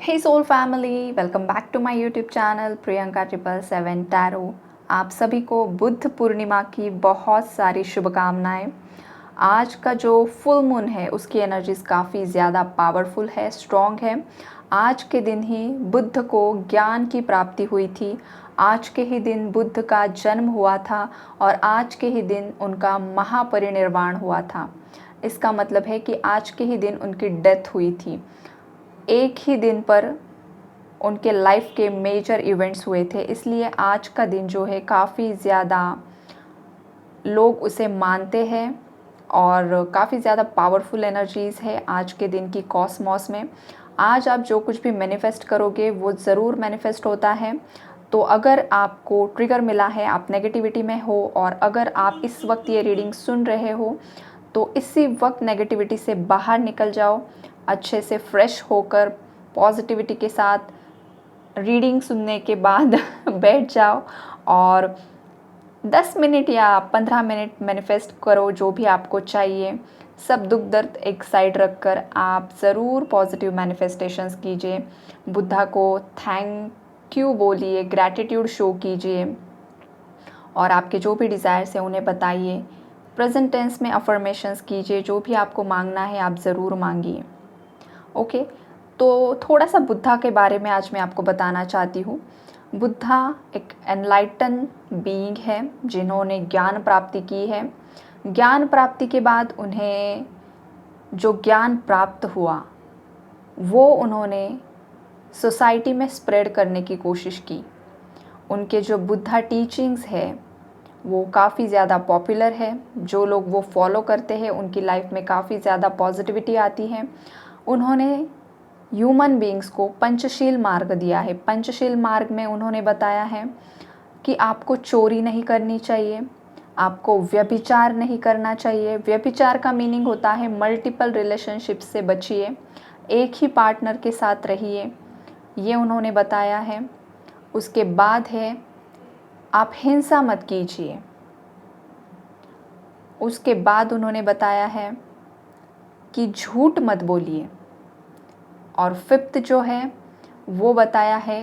Hey soul family, welcome back to my YouTube channel Priyanka 777 tarot. आप सभी को बुद्ध पूर्णिमा की बहुत सारी शुभकामनाएं। आज का जो फुल मून है उसकी एनर्जीज काफ़ी ज़्यादा पावरफुल है, स्ट्रॉन्ग है। आज के दिन ही बुद्ध को ज्ञान की प्राप्ति हुई थी। आज के ही दिन बुद्ध का जन्म हुआ था और आज के ही दिन उनका महापरिनिर्वाण हुआ था। इसका मतलब है कि आज के ही दिन उनकी डेथ हुई थी। एक ही दिन पर उनके लाइफ के मेजर इवेंट्स हुए थे, इसलिए आज का दिन जो है काफ़ी ज़्यादा लोग उसे मानते हैं और काफ़ी ज़्यादा पावरफुल एनर्जीज़ है आज के दिन की कॉस्मॉस में। आज आप जो कुछ भी मैनिफेस्ट करोगे वो ज़रूर मैनिफेस्ट होता है। तो अगर आपको ट्रिगर मिला है, आप नेगेटिविटी में हो और अगर आप इस वक्त ये रीडिंग सुन रहे हो तो इसी वक्त नेगेटिविटी से बाहर निकल जाओ, अच्छे से फ्रेश होकर पॉजिटिविटी के साथ रीडिंग सुनने के बाद बैठ जाओ और 10 मिनट या 15 मिनट मैनिफेस्ट करो जो भी आपको चाहिए। सब दुख दर्द एक साइड रखकर आप ज़रूर पॉजिटिव मैनिफेस्टेशंस कीजिए, बुद्धा को थैंक यू बोलिए, ग्रैटिट्यूड शो कीजिए और आपके जो भी डिज़ायर्स हैं उन्हें बताइए। प्रेजेंट टेंस में अफर्मेशंस कीजिए, जो भी आपको मांगना है आप ज़रूर मांगिए। ओके, तो थोड़ा सा बुद्धा के बारे में आज मैं आपको बताना चाहती हूँ। बुद्धा एक एनलाइटन बीइंग है जिन्होंने ज्ञान प्राप्ति की है। ज्ञान प्राप्ति के बाद उन्हें जो ज्ञान प्राप्त हुआ वो उन्होंने सोसाइटी में स्प्रेड करने की कोशिश की। उनके जो बुद्धा टीचिंग्स है वो काफ़ी ज़्यादा पॉपुलर है। जो लोग वो फॉलो करते हैं उनकी लाइफ में काफ़ी ज़्यादा पॉजिटिविटी आती है। उन्होंने ह्यूमन बीइंग्स को पंचशील मार्ग दिया है। पंचशील मार्ग में उन्होंने बताया है कि आपको चोरी नहीं करनी चाहिए, आपको व्यभिचार नहीं करना चाहिए। व्यभिचार का मीनिंग होता है मल्टीपल रिलेशनशिप से बचिए, एक ही पार्टनर के साथ रहिए, ये उन्होंने बताया है। उसके बाद है आप हिंसा मत कीजिए। उसके बाद उन्होंने बताया है कि झूठ मत बोलिए। और फिफ्थ जो है वो बताया है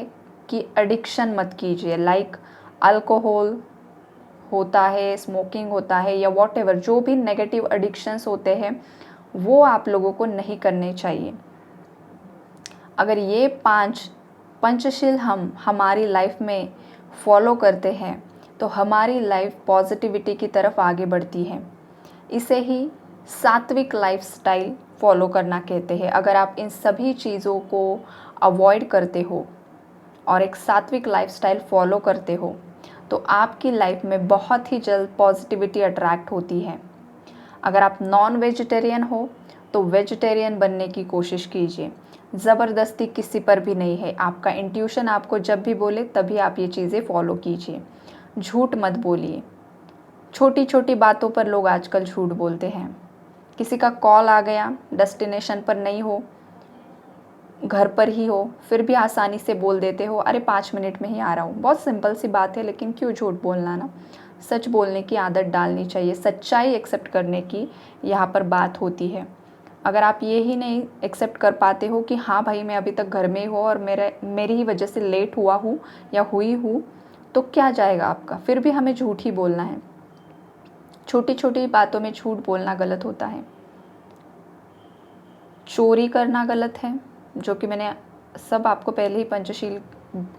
कि एडिक्शन मत कीजिए, लाइक अल्कोहल होता है, स्मोकिंग होता है या वॉटेवर जो भी नेगेटिव एडिक्शंस होते हैं वो आप लोगों को नहीं करने चाहिए। अगर ये 5 पंचशील हम हमारी लाइफ में फॉलो करते हैं तो हमारी लाइफ पॉजिटिविटी की तरफ आगे बढ़ती है। इसे ही सात्विक लाइफस्टाइल फॉलो करना कहते हैं। अगर आप इन सभी चीज़ों को अवॉइड करते हो और एक सात्विक लाइफस्टाइल फॉलो करते हो तो आपकी लाइफ में बहुत ही जल्द पॉजिटिविटी अट्रैक्ट होती है। अगर आप नॉन वेजिटेरियन हो तो वेजिटेरियन बनने की कोशिश कीजिए। ज़बरदस्ती किसी पर भी नहीं है, आपका इंट्यूशन आपको जब भी बोले तभी आप ये चीज़ें फॉलो कीजिए। झूठ मत बोलिए। छोटी छोटी बातों पर लोग आजकल झूठ बोलते हैं। किसी का कॉल आ गया, डेस्टिनेशन पर नहीं हो, घर पर ही हो, फिर भी आसानी से बोल देते हो अरे 5 मिनट में ही आ रहा हूँ। बहुत सिंपल सी बात है, लेकिन क्यों झूठ बोलना ना। सच बोलने की आदत डालनी चाहिए, सच्चाई एक्सेप्ट करने की यहाँ पर बात होती है। अगर आप ये ही नहीं एक्सेप्ट कर पाते हो कि हाँ भाई मैं अभी तक घर में ही हूँ और मेरी ही वजह से लेट हुआ हूँ या हुई हूँ, तो क्या जाएगा आपका। फिर भी हमें झूठ ही बोलना है। छोटी छोटी बातों में झूठ बोलना गलत होता है। चोरी करना गलत है, जो कि मैंने सब आपको पहले ही पंचशील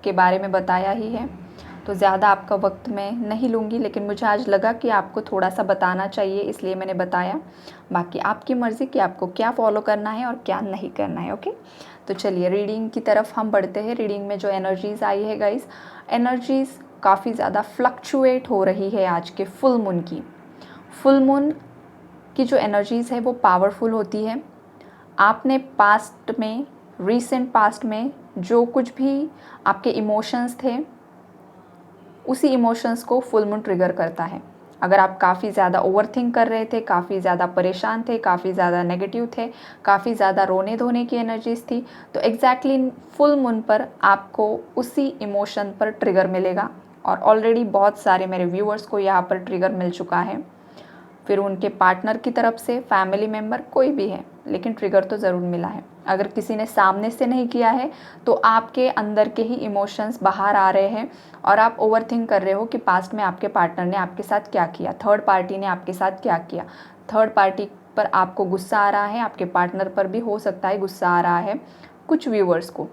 के बारे में बताया ही है, तो ज़्यादा आपका वक्त मैं नहीं लूँगी, लेकिन मुझे आज लगा कि आपको थोड़ा सा बताना चाहिए इसलिए मैंने बताया। बाकी आपकी मर्ज़ी कि आपको क्या फॉलो करना है और क्या नहीं करना है। ओके, तो चलिए रीडिंग की तरफ हम बढ़ते हैं। रीडिंग में जो एनर्जीज़ आई है गाइस, एनर्जीज़ काफ़ी ज़्यादा फ्लक्चुएट हो रही है आज के फुल मून की। फुल मून की जो एनर्जीज़ है वो पावरफुल होती है। आपने पास्ट में, रीसेंट पास्ट में जो कुछ भी आपके इमोशंस थे उसी इमोशंस को फुल मून ट्रिगर करता है। अगर आप काफ़ी ज़्यादा ओवरथिंक कर रहे थे, काफ़ी ज़्यादा परेशान थे, काफ़ी ज़्यादा नेगेटिव थे, काफ़ी ज़्यादा रोने धोने की एनर्जीज थी, तो एग्जैक्टली फुल मून पर आपको उसी इमोशन पर ट्रिगर मिलेगा। और ऑलरेडी बहुत सारे मेरे व्यूअर्स को यहाँ पर ट्रिगर मिल चुका है। फिर उनके पार्टनर की तरफ से, फैमिली मेम्बर, कोई भी है, लेकिन ट्रिगर तो ज़रूर मिला है। अगर किसी ने सामने से नहीं किया है तो आपके अंदर के ही इमोशंस बाहर आ रहे हैं और आप ओवरथिंक कर रहे हो कि पास्ट में आपके पार्टनर ने आपके साथ क्या किया, थर्ड पार्टी ने आपके साथ क्या किया। थर्ड पार्टी पर आपको गुस्सा आ रहा है, आपके पार्टनर पर भी हो सकता है गुस्सा आ रहा है, कुछ व्यूअर्स को।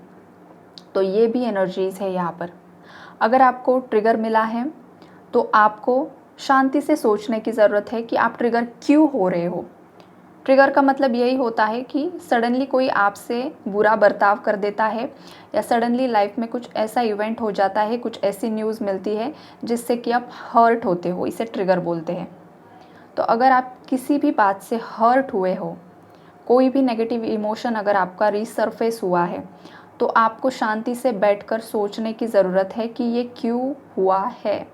तो ये भी एनर्जीज़ है यहाँ पर। अगर आपको ट्रिगर मिला है तो आपको शांति से सोचने की ज़रूरत है कि आप ट्रिगर क्यों हो रहे हो। ट्रिगर का मतलब यही होता है कि सडनली कोई आपसे बुरा बर्ताव कर देता है या सडनली लाइफ में कुछ ऐसा इवेंट हो जाता है, कुछ ऐसी न्यूज़ मिलती है जिससे कि आप हर्ट होते हो, इसे ट्रिगर बोलते हैं। तो अगर आप किसी भी बात से हर्ट हुए हो, कोई भी नेगेटिव इमोशन अगर आपका रीसरफेस हुआ है, तो आपको शांति से बैठकर सोचने की ज़रूरत है कि ये क्यों हुआ है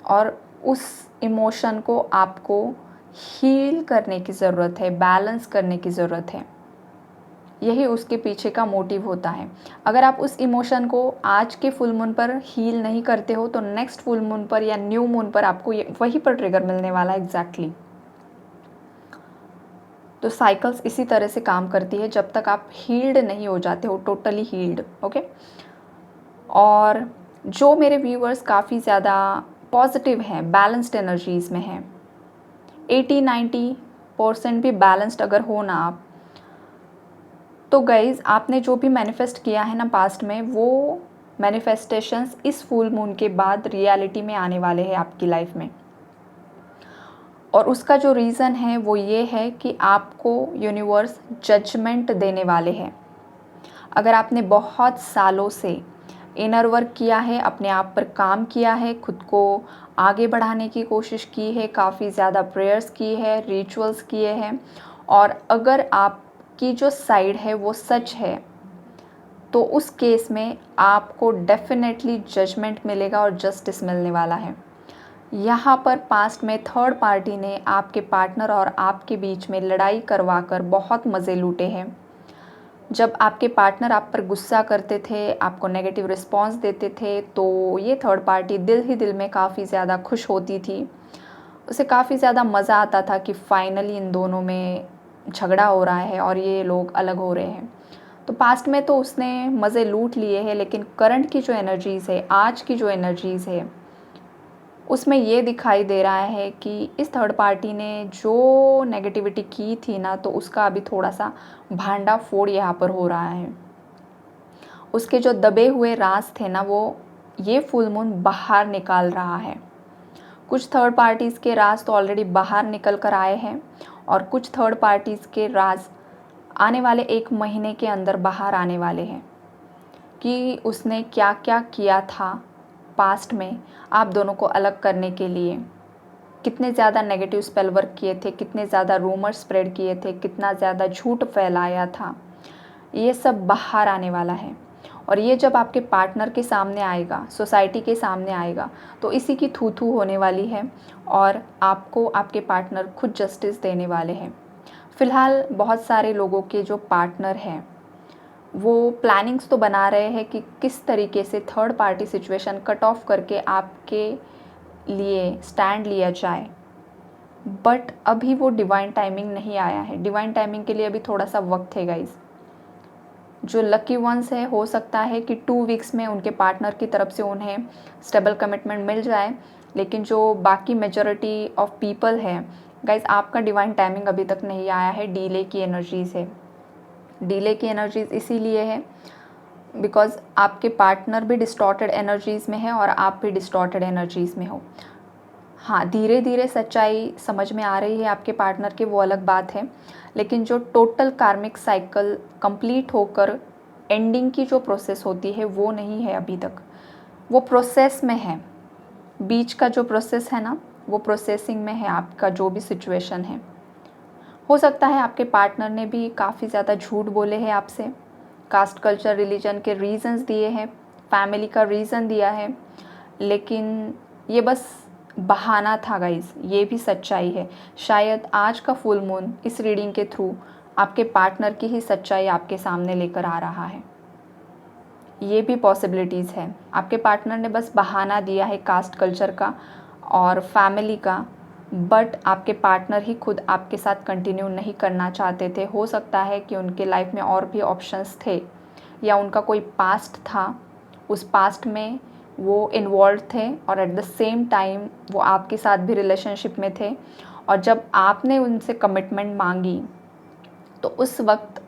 और उस इमोशन को आपको हील करने की ज़रूरत है, बैलेंस करने की ज़रूरत है। यही उसके पीछे का मोटिव होता है। अगर आप उस इमोशन को आज के फुल मून पर हील नहीं करते हो तो नेक्स्ट फुल मून पर या न्यू मून पर आपको वहीं पर ट्रिगर मिलने वाला है एग्जैक्टली। तो साइकिल्स इसी तरह से काम करती है जब तक आप हील्ड नहीं हो जाते हो, टोटली हील्ड। ओके। और जो मेरे व्यूअर्स काफ़ी ज़्यादा पॉजिटिव हैं, बैलेंस्ड एनर्जीज़ में हैं, 80-90% भी बैलेंस्ड अगर हो ना आप, तो गाइज़ आपने जो भी मैनिफेस्ट किया है ना पास्ट में, वो मैनिफेस्टेशंस इस फुल मून के बाद रियलिटी में आने वाले हैं आपकी लाइफ में। और उसका जो रीज़न है वो ये है कि आपको यूनिवर्स जजमेंट देने वाले हैं। अगर आपने बहुत सालों से इनर वर्क किया है, अपने आप पर काम किया है, खुद को आगे बढ़ाने की कोशिश की है, काफ़ी ज़्यादा प्रेयर्स की है, रिचुअल्स किए हैं, और अगर आपकी जो साइड है वो सच है, तो उस केस में आपको डेफिनेटली जजमेंट मिलेगा और जस्टिस मिलने वाला है। यहाँ पर पास्ट में थर्ड पार्टी ने आपके पार्टनर और आपके बीच में लड़ाई करवा कर बहुत मज़े लूटे हैं। जब आपके पार्टनर आप पर गुस्सा करते थे, आपको नेगेटिव रिस्पॉन्स देते थे, तो ये थर्ड पार्टी दिल ही दिल में काफ़ी ज़्यादा खुश होती थी। उसे काफ़ी ज़्यादा मज़ा आता था कि फाइनली इन दोनों में झगड़ा हो रहा है और ये लोग अलग हो रहे हैं। तो पास्ट में तो उसने मज़े लूट लिए हैं, लेकिन करंट की जो एनर्जीज़ है, आज की जो एनर्जीज़ है, उसमें ये दिखाई दे रहा है कि इस थर्ड पार्टी ने जो नेगेटिविटी की थी ना, तो उसका अभी थोड़ा सा भांडा फोड़ यहाँ पर हो रहा है। उसके जो दबे हुए राज थे ना, वो ये फुल मून बाहर निकाल रहा है। कुछ थर्ड पार्टीज़ के राज तो ऑलरेडी बाहर निकल कर आए हैं और कुछ थर्ड पार्टीज़ के राज आने वाले 1 महीने के अंदर बाहर आने वाले हैं कि उसने क्या क्या किया था पास्ट में आप दोनों को अलग करने के लिए। कितने ज़्यादा नेगेटिव स्पेल वर्क किए थे, कितने ज़्यादा रूमर स्प्रेड किए थे, कितना ज़्यादा झूठ फैलाया था, ये सब बाहर आने वाला है। और ये जब आपके पार्टनर के सामने आएगा, सोसाइटी के सामने आएगा, तो इसी की थू-थू होने वाली है और आपको आपके पार्टनर खुद जस्टिस देने वाले हैं। फ़िलहाल बहुत सारे लोगों के जो पार्टनर हैं, वो प्लानिंग्स तो बना रहे हैं कि किस तरीके से third party situation cut off करके आपके लिए स्टैंड लिया जाए, बट अभी वो डिवाइन टाइमिंग नहीं आया है। डिवाइन टाइमिंग के लिए अभी थोड़ा सा वक्त है गाइज़। जो लकी वंस है, हो सकता है कि 2 वीक्स में उनके पार्टनर की तरफ से उन्हें स्टेबल कमिटमेंट मिल जाए, लेकिन जो बाकी मेजॉरिटी ऑफ पीपल है गाइज़, आपका डिवाइन टाइमिंग अभी तक नहीं आया है। डिले की एनर्जीज़ है। डिले की एनर्जीज़ इसीलिए है बिकॉज़ आपके पार्टनर भी डिस्टॉर्टेड एनर्जीज़ में है और आप भी डिस्टॉर्टेड एनर्जीज़ में हो। हाँ, धीरे धीरे सच्चाई समझ में आ रही है आपके पार्टनर की, वो अलग बात है, लेकिन जो टोटल कार्मिक साइकिल कंप्लीट होकर एंडिंग की जो प्रोसेस होती है वो नहीं है अभी तक। वो प्रोसेस में है। बीच का जो प्रोसेस है ना, वो प्रोसेसिंग में है आपका जो भी सिचुएशन है। हो सकता है आपके पार्टनर ने भी काफ़ी ज़्यादा झूठ बोले हैं आपसे, कास्ट कल्चर रिलीजन के रीज़न्स दिए हैं, फैमिली का रीज़न दिया है, लेकिन ये बस बहाना था गाइज़। ये भी सच्चाई है। शायद आज का फुल मून इस रीडिंग के थ्रू आपके पार्टनर की ही सच्चाई आपके सामने लेकर आ रहा है। ये भी पॉसिबिलिटीज़ है। आपके पार्टनर ने बस बहाना दिया है कास्ट कल्चर का और फैमिली का, बट आपके पार्टनर ही खुद आपके साथ कंटिन्यू नहीं करना चाहते थे। हो सकता है कि उनके लाइफ में और भी ऑप्शंस थे, या उनका कोई पास्ट था, उस पास्ट में वो इन्वॉल्व थे और एट द सेम टाइम वो आपके साथ भी रिलेशनशिप में थे। और जब आपने उनसे कमिटमेंट मांगी तो उस वक्त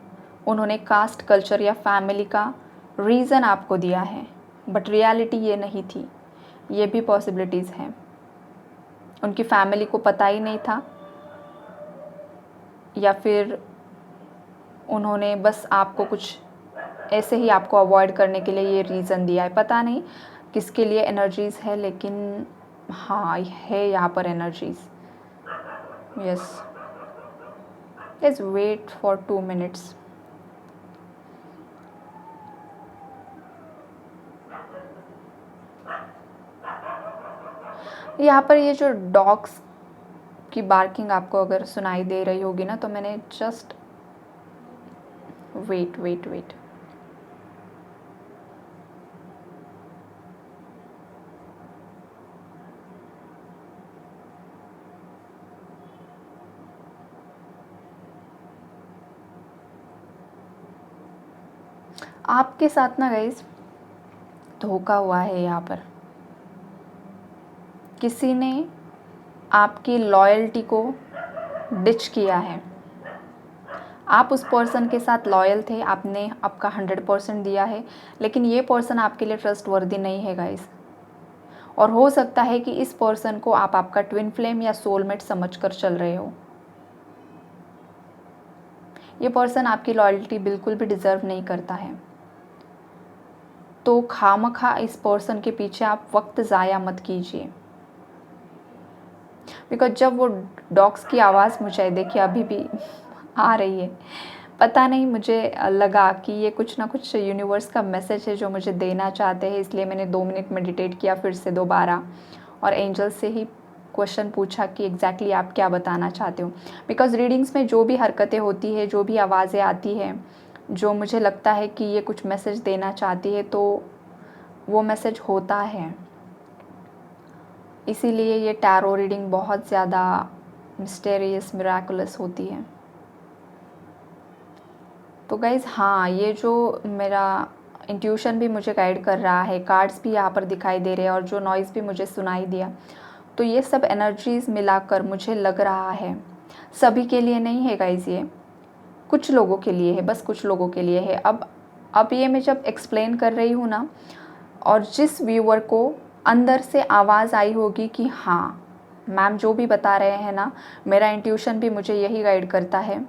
उन्होंने कास्ट, कल्चर या फैमिली का रीज़न आपको दिया है, बट रियलिटी ये नहीं थी। ये भी पॉसिबिलिटीज़ हैं। उनकी फैमिली को पता ही नहीं था, या फिर उन्होंने बस आपको कुछ ऐसे ही आपको अवॉइड करने के लिए ये रीज़न दिया है। पता नहीं किसके लिए एनर्जीज़ है, लेकिन हाँ है यहाँ पर energies. Yes, let's wait for 2 minutes. यहाँ पर ये जो डॉग्स की बार्किंग आपको अगर सुनाई दे रही होगी ना, तो मैंने जस्ट वेट वेट वेट आपके साथ ना गाइस धोखा हुआ है। यहाँ पर किसी ने आपकी लॉयल्टी को डिच किया है। आप उस पर्सन के साथ लॉयल थे, आपने आपका 100% दिया है, लेकिन ये पर्सन आपके लिए ट्रस्टवर्दी नहीं है गाइस। और हो सकता है कि इस पर्सन को आप आपका ट्विन फ्लेम या सोलमेट समझकर चल रहे हो। ये पर्सन आपकी लॉयल्टी बिल्कुल भी डिज़र्व नहीं करता है। तो खामखा इस पर्सन के पीछे आप वक्त ज़ाया मत कीजिए। बिकॉज जब वो डॉग्स की आवाज़ मुझे देखिए अभी भी आ रही है, पता नहीं, मुझे लगा कि ये कुछ ना कुछ यूनिवर्स का मैसेज है जो मुझे देना चाहते हैं। इसलिए मैंने 2 मिनट मेडिटेट किया फिर से दोबारा, और एंजल से ही क्वेश्चन पूछा कि एग्जैक्टली आप क्या बताना चाहते हो। बिकॉज रीडिंग्स में जो भी हरकतें होती है, जो भी आवाज़ें आती हैं, जो मुझे लगता है कि ये कुछ मैसेज देना चाहती है, तो वो मैसेज होता है। इसीलिए ये टैरो रीडिंग बहुत ज़्यादा मिस्टेरियस, मिराकुलस होती है। तो गाइज़ हाँ, ये जो मेरा इंट्यूशन भी मुझे गाइड कर रहा है, कार्ड्स भी यहाँ पर दिखाई दे रहे हैं, और जो नॉइज़ भी मुझे सुनाई दिया, तो ये सब एनर्जीज़ मिलाकर मुझे लग रहा है सभी के लिए नहीं है गाइज़, ये कुछ लोगों के लिए है, बस कुछ लोगों के लिए है। अब ये मैं जब एक्सप्लेन कर रही हूँ ना, और जिस व्यूअर को अंदर से आवाज़ आई होगी कि हाँ मैम जो भी बता रहे हैं ना, मेरा इंट्यूशन भी मुझे यही गाइड करता है,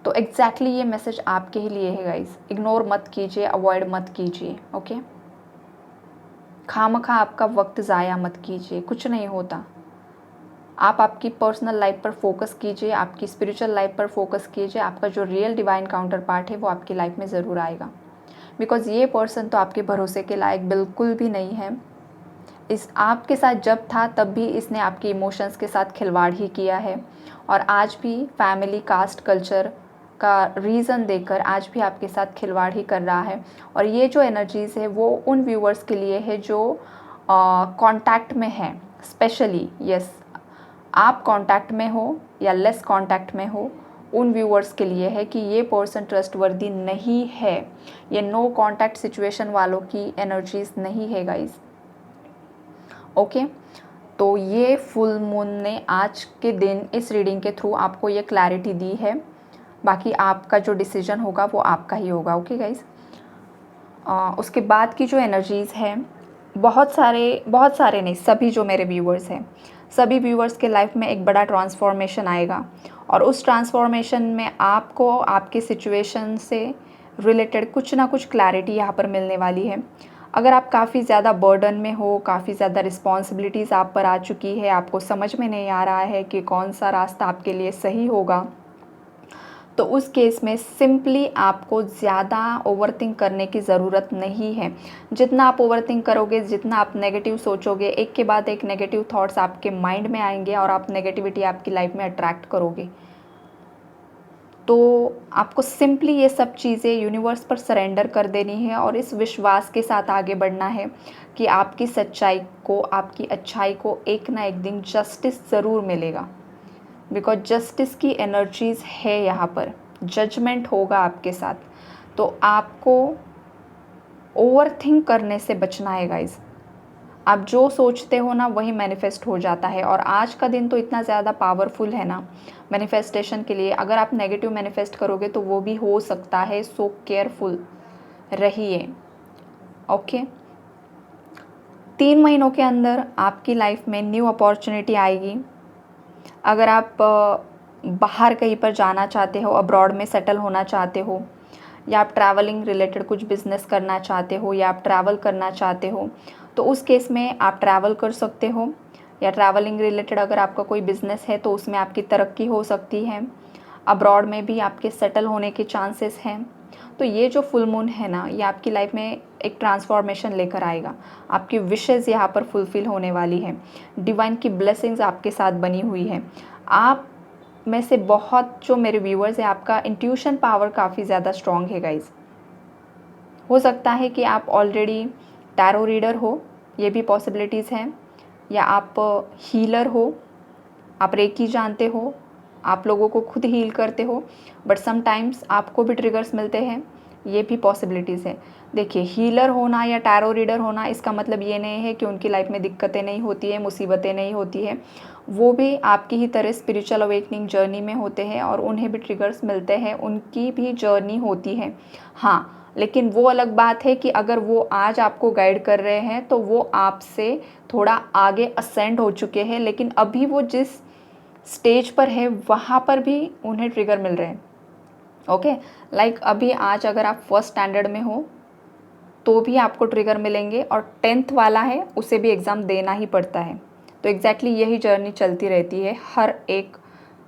तो एग्जैक्टली ये मैसेज आपके ही लिए है गाइस। इग्नोर मत कीजिए, अवॉइड मत कीजिए, ओके। खामखा आपका वक्त ज़ाया मत कीजिए, कुछ नहीं होता। आप आपकी पर्सनल लाइफ पर फोकस कीजिए, आपकी स्पिरिचुअल लाइफ पर फोकस कीजिए। आपका जो रियल डिवाइन काउंटर पार्ट है वो आपकी लाइफ में ज़रूर आएगा। बिकॉज़ ये पर्सन तो आपके भरोसे के लायक बिल्कुल भी नहीं है। इस आपके साथ जब था तब भी इसने आपके इमोशंस के साथ खिलवाड़ ही किया है, और आज भी फैमिली, कास्ट, कल्चर का रीज़न देकर आज भी आपके साथ खिलवाड़ ही कर रहा है। और ये जो एनर्जीज़ है वो उन व्यूअर्स के लिए है जो कांटेक्ट में हैं स्पेशली। यस, आप कांटेक्ट में हो या लेस कांटेक्ट में हो, उन व्यूअर्स के लिए है कि ये पर्सन ट्रस्टवर्दी नहीं है। ये नो कांटेक्ट सिचुएशन वालों की एनर्जीज़ नहीं है गाइस, ओके। तो ये फुल मून ने आज के दिन इस रीडिंग के थ्रू आपको ये क्लैरिटी दी है। बाकी आपका जो डिसीजन होगा वो आपका ही होगा, ओके गाइस। उसके बाद की जो एनर्जीज़ हैं, बहुत सारे नहीं, सभी जो मेरे व्यूअर्स हैं, सभी व्यूअर्स के लाइफ में एक बड़ा ट्रांसफॉर्मेशन आएगा, और उस ट्रांसफॉर्मेशन में आपको आपकी सिचुएशन से रिलेटेड कुछ ना कुछ क्लैरिटी यहाँ पर मिलने वाली है। अगर आप काफ़ी ज़्यादा बर्डन में हो, काफ़ी ज़्यादा रिस्पॉन्सिबिलिटीज़ आप पर आ चुकी है, आपको समझ में नहीं आ रहा है कि कौन सा रास्ता आपके लिए सही होगा, तो उस केस में सिंपली आपको ज़्यादा ओवरथिंक करने की ज़रूरत नहीं है। जितना आप ओवरथिंक करोगे, जितना आप नेगेटिव सोचोगे, एक के बाद एक नेगेटिव थॉट्स आपके माइंड में आएंगे और आप नेगेटिविटी आपकी लाइफ में अट्रैक्ट करोगे। तो आपको सिंपली ये सब चीज़ें यूनिवर्स पर सरेंडर कर देनी है और इस विश्वास के साथ आगे बढ़ना है कि आपकी सच्चाई को, आपकी अच्छाई को एक ना एक दिन जस्टिस ज़रूर मिलेगा। बिकॉज जस्टिस की एनर्जीज़ है यहाँ पर, जजमेंट होगा आपके साथ। तो आपको ओवर थिंक करने से बचना है गाइज। आप जो सोचते हो ना वही मैनिफेस्ट हो जाता है। और आज का दिन तो इतना ज़्यादा पावरफुल है ना मैनिफेस्टेशन के लिए। अगर आप नेगेटिव मैनिफेस्ट करोगे तो वो भी हो सकता है, सो केयरफुल रहिए। ओके, 3 महीनों के अंदर आपकी लाइफ में न्यू अपॉर्चुनिटी आएगी। अगर आप बाहर कहीं पर जाना चाहते हो, अब्रॉड में सेटल होना चाहते हो, या आप ट्रैवलिंग रिलेटेड कुछ बिजनेस करना चाहते हो, या आप ट्रैवल करना चाहते हो, तो उस केस में आप ट्रैवल कर सकते हो। या ट्रैवलिंग रिलेटेड अगर आपका कोई बिज़नेस है तो उसमें आपकी तरक्की हो सकती है। अब्रॉड में भी आपके सेटल होने के चांसेस हैं। तो ये जो फुल मून है ना, ये आपकी लाइफ में एक ट्रांसफॉर्मेशन लेकर आएगा। आपकी विशेज़ यहाँ पर फुलफ़िल होने वाली है। डिवाइन की ब्लेसिंग्स आपके साथ बनी हुई है। आप में से बहुत जो मेरे व्यूअर्स हैं, आपका इंट्यूशन पावर काफ़ी ज़्यादा स्ट्रॉन्ग है गाइज। हो सकता है कि आप ऑलरेडी टैरो रीडर हो, ये भी पॉसिबिलिटीज़ हैं। या आप हीलर हो, आप रेकी जानते हो, आप लोगों को खुद हील करते हो, बट समटाइम्स आपको भी ट्रिगर्स मिलते हैं, ये भी पॉसिबिलिटीज़ है। देखिए, हीलर होना या टैरो रीडर होना इसका मतलब ये नहीं है कि उनकी लाइफ में दिक्कतें नहीं होती है, मुसीबतें नहीं होती है। वो भी आपकी ही तरह स्पिरिचुअल अवेकनिंग जर्नी में होते हैं और उन्हें भी ट्रिगर्स मिलते हैं, उनकी भी जर्नी होती है। हाँ, लेकिन वो अलग बात है कि अगर वो आज आपको गाइड कर रहे हैं तो वो आपसे थोड़ा आगे असेंड हो चुके हैं, लेकिन अभी वो जिस स्टेज पर है वहाँ पर भी उन्हें ट्रिगर मिल रहे हैं। ओके, लाइक अभी आज अगर आप फर्स्ट स्टैंडर्ड में हो तो भी आपको ट्रिगर मिलेंगे, और 10th वाला है उसे भी एग्ज़ाम देना ही पड़ता है। तो एग्जैक्टली यही जर्नी चलती रहती है हर एक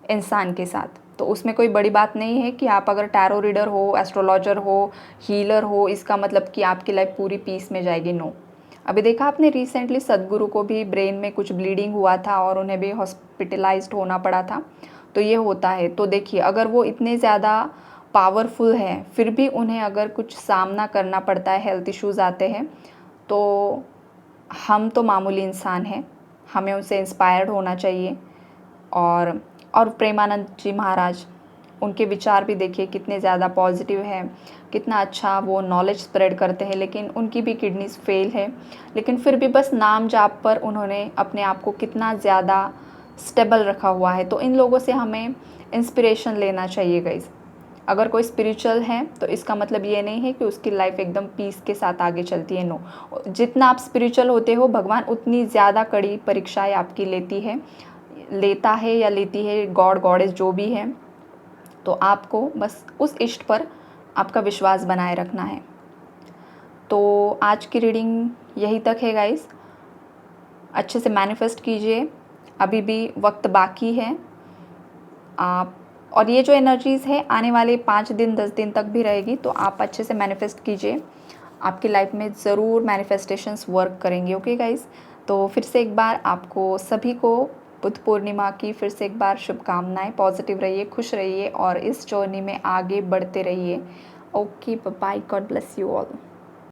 इंसान के साथ। तो उसमें कोई बड़ी बात नहीं है कि आप अगर टैरो रीडर हो, एस्ट्रोलॉजर हो, हीलर हो, इसका मतलब कि आपकी लाइफ पूरी पीस में जाएगी। नो। अभी देखा आपने रिसेंटली सदगुरु को भी ब्रेन में कुछ ब्लीडिंग हुआ था और उन्हें भी हॉस्पिटलाइज्ड होना पड़ा था। तो ये होता है। तो देखिए, अगर वो इतने ज़्यादा पावरफुल हैं फिर भी उन्हें अगर कुछ सामना करना पड़ता है, हेल्थ इश्यूज़ आते हैं, तो हम तो मामूली इंसान हैं, हमें उनसे इंस्पायर्ड होना चाहिए। और प्रेमानंद जी महाराज, उनके विचार भी देखिए कितने ज़्यादा पॉजिटिव हैं, कितना अच्छा वो नॉलेज स्प्रेड करते हैं, लेकिन उनकी भी किडनीज फेल है, लेकिन फिर भी बस नाम जाप पर उन्होंने अपने आप को कितना ज़्यादा स्टेबल रखा हुआ है। तो इन लोगों से हमें इंस्पिरेशन लेना चाहिए गाइज़। अगर कोई स्पिरिचुअल है तो इसका मतलब ये नहीं है कि उसकी लाइफ एकदम पीस के साथ आगे चलती है। नो, जितना आप स्पिरिचुअल होते हो भगवान उतनी ज़्यादा कड़ी परीक्षाएं आपकी लेता है या लेती है, गॉड गॉडेस जो भी है। तो आपको बस उस इष्ट पर आपका विश्वास बनाए रखना है। तो आज की रीडिंग यही तक है गाइस। अच्छे से मैनिफेस्ट कीजिए, अभी भी वक्त बाकी है। आप और ये जो एनर्जीज़ है आने वाले 5 दिन 10 दिन तक भी रहेगी, तो आप अच्छे से मैनिफेस्ट कीजिए, आपकी लाइफ में ज़रूर मैनिफेस्टेशंस वर्क करेंगे। ओके गाइस, तो फिर से एक बार आपको सभी को बुद्ध पूर्णिमा की फिर से एक बार शुभकामनाएं। पॉजिटिव रहिए, खुश रहिए और इस जर्नी में आगे बढ़ते रहिए। Okay, bye, God bless you all.